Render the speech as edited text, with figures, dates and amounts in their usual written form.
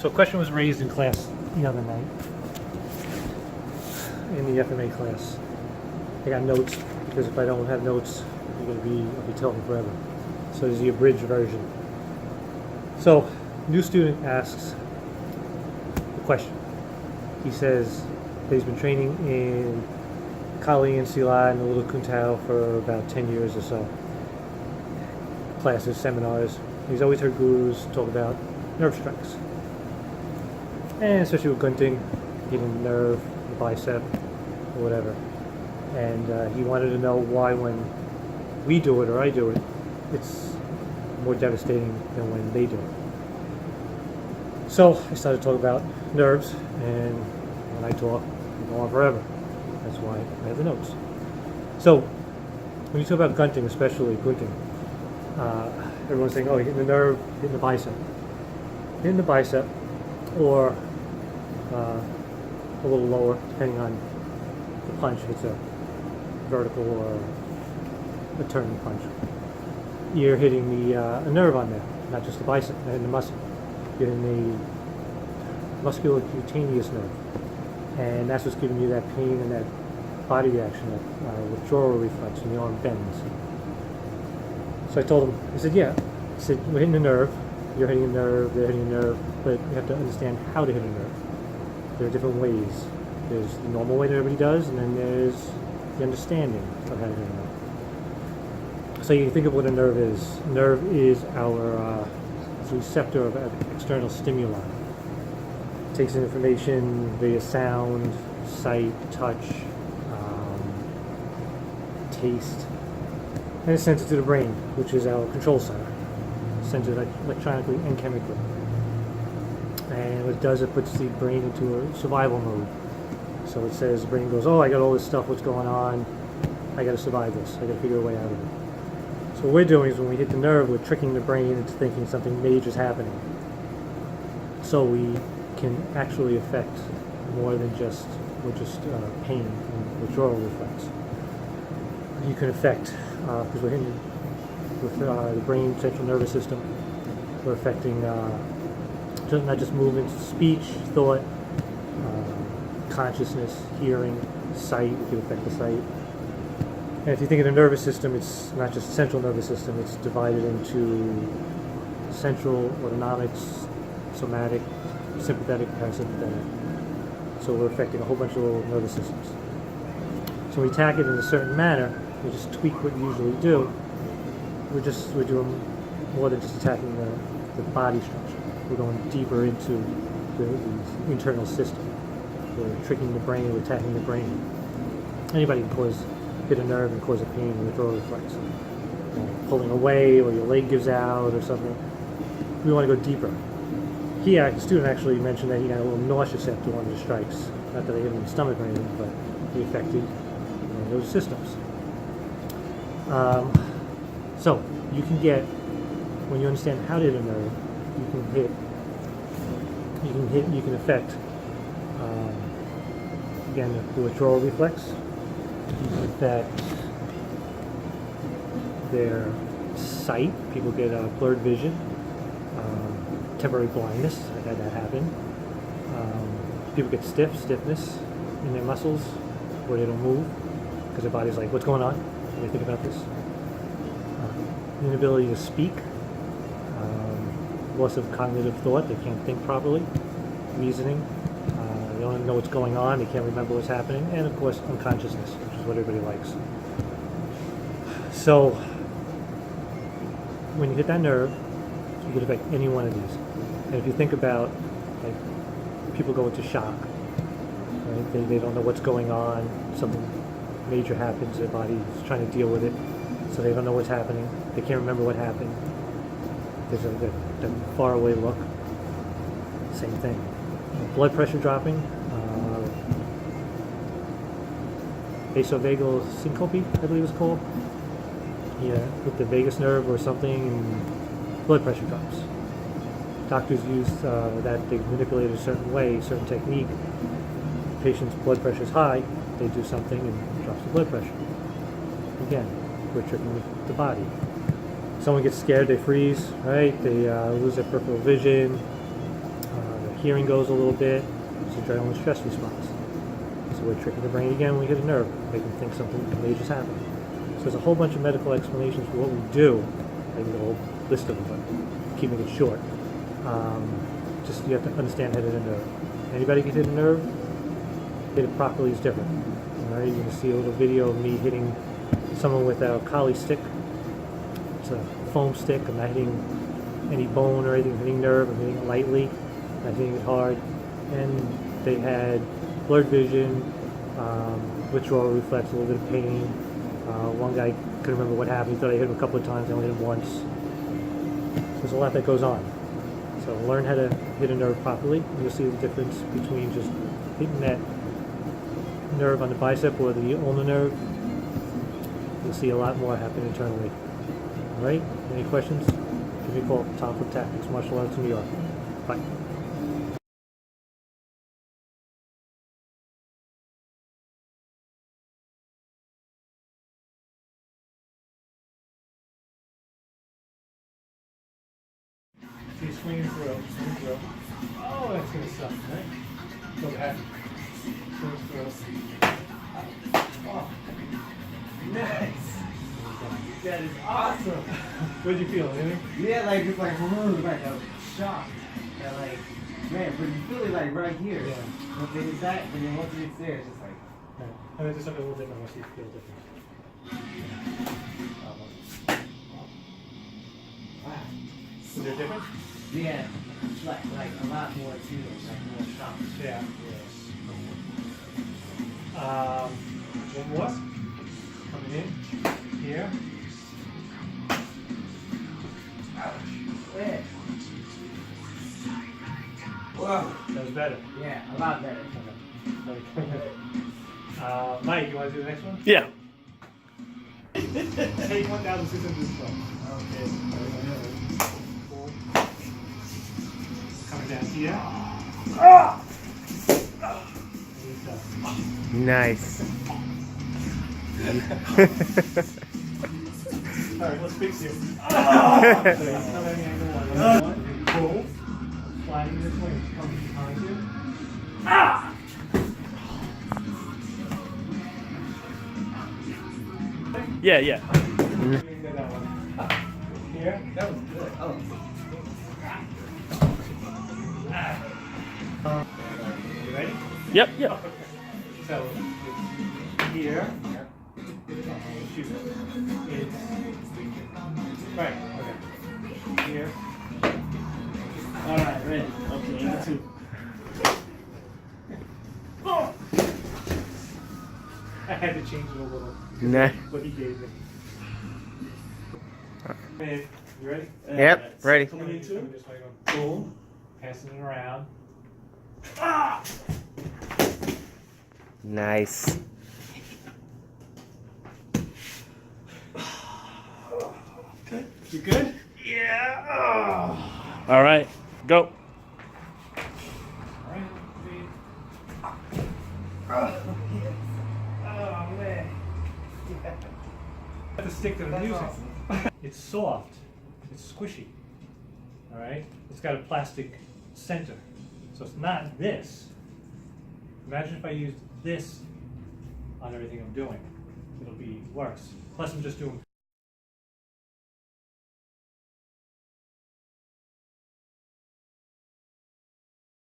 So a question was raised in class the other night, in the FMA class. I got notes, because if I don't have notes, I'll be telling forever. So this is the abridged version. So, new student asks the question. He says that he's been training in Kali and Silat and a little Kuntao for about 10 years or so. Classes, seminars. He's always heard gurus talk about nerve strikes. And especially with gunting, hitting the nerve, the bicep, or whatever. And he wanted to know why when we do it or I do it, it's more devastating than when they do it. So I started to talk about nerves, and when I talk, I go on forever. That's why I have the notes. So when you talk about gunting, especially gunting, everyone's saying, oh, you're hitting the nerve, hitting the bicep. Hitting the bicep, or a little lower, depending on the punch, if it's a vertical or a turning punch. You're hitting a nerve on there, not just the bicep, not hitting the muscle. You're hitting the musculocutaneous nerve. And that's what's giving you that pain and that body reaction, that withdrawal reflex when the arm bends. So I told him, I said, yeah. I said, we're hitting a nerve, you're hitting a nerve, they're hitting a nerve, but you have to understand how to hit a nerve. There are different ways. There's the normal way that everybody does, and then there's the understanding of how to hit a nerve. So you think of what a nerve is. Nerve is our receptor of external stimuli. It takes in information via sound, sight, touch, taste, and it sends it to the brain, which is our control center. It sends it electronically and chemically. And what it does, it puts the brain into a survival mode. So it says, the brain goes, oh, I got all this stuff, what's going on? I got to survive this. I got to figure a way out of it. So what we're doing is when we hit the nerve, we're tricking the brain into thinking something major is happening. So we can actually affect more than just pain and withdrawal reflex. You can affect, because we're hitting with the brain, central nervous system, we're affecting not just movements, speech, thought, consciousness, hearing, sight. We can affect the sight. And if you think of the nervous system, it's not just the central nervous system, it's divided into central, autonomic, somatic, sympathetic, parasympathetic. So we're affecting a whole bunch of little nervous systems. So when we attack it in a certain manner, we just tweak what we usually do. We're doing more than just attacking the body structure. We're going deeper into the internal system. We're tricking the brain, we're attacking the brain. Anybody can hit a nerve and cause a pain and withdrawal reflex. Pulling away, or your leg gives out, or something. We want to go deeper. The student actually mentioned that he got a little nauseous after one of the strikes. Not that I hit him in the stomach or anything, but he affected those systems. So you can get, when you understand how to hit a nerve, you can affect, again, the withdrawal reflex. You can affect their sight. People get blurred vision, temporary blindness. I've had that happen. People get stiffness in their muscles where they don't move because their body's like, what's going on? What do you think about this? Inability to speak, loss of cognitive thought. They can't think properly, reasoning. They don't know what's going on. They can't remember what's happening, and of course, unconsciousness, which is what everybody likes. So, when you hit that nerve, you can affect any one of these. And if you think about, like, people go into shock, right? They don't know what's going on. Something major happens. Their body is trying to deal with it, so they don't know what's happening. They can't remember what happened. There's that faraway look. Same thing. Blood pressure dropping. Vasovagal syncope, I believe it's called. Yeah, with the vagus nerve or something, and blood pressure drops. Doctors use that. They manipulate it a certain way, a certain technique. The patient's blood pressure is high. They do something and it drops the blood pressure. Again, we're tricking the body. Someone gets scared, they freeze, right? They lose their peripheral vision, their hearing goes a little bit. It's adrenaline stress response. So we're tricking the brain again when we hit a nerve, making them think something major's happening. So there's a whole bunch of medical explanations for what we do. I give a whole list of them, but keeping it short. Just you have to understand how to hit a nerve. Anybody can hit a nerve. Hit it properly is different. All right, you're going to see a little video of me hitting someone with a collie stick. It's a foam stick. I'm not hitting any bone or anything. I'm hitting nerve. I'm hitting it lightly. I'm not hitting it hard. And they had blurred vision, withdrawal reflex, a little bit of pain. One guy couldn't remember what happened. He thought I hit him a couple of times. I only hit him once. There's a lot that goes on. So learn how to hit a nerve properly. And you'll see the difference between just hitting that nerve on the bicep or the ulnar nerve. You'll see a lot more happen internally. All right? Any questions? Give me a call. Tom from Tactics Martial Arts in New York. Bye. So you're swinging through. Oh, that's going to suck, right? Go back. Swing through. Oh, nice. That is awesome. What'd you feel, anything? Yeah, like it's like a shock. That like, man, but you feel it like right here. Yeah. Once it hits that, and then once it hits there, it's just like. Right. And then just something a little different once you feel different. Wow. Is there a difference? Yeah, like a lot more too, like more shock. Yeah. One more. Coming in. Here. Ouch. Yeah. Whoa. That was better. Yeah, a lot better. Mike, you want to do the next one? Yeah. Take 1,612. Okay. Coming down here. Nice. Alright, let's fix you. So you come at the angle one. And pull. Sliding this way and coming behind you. Yeah, yeah. Here. That was good. Oh. You ready? Yep, yep. So, here. Shoot. It's right. Okay. Here. All right, ready. Okay, number 2. Oh! I had to change it a little. Nah. What he gave me. Man, you ready? Yep, ready. Coming into it. This way, going boom, passing it around. Ah! Nice. Okay. You good? Yeah. Oh. All right, go. All right. Oh man. The stick that I'm using. Awesome. It's soft. It's squishy. All right. It's got a plastic center, so it's not this. Imagine if I used this on everything I'm doing. It'll be worse. Plus, I'm just doing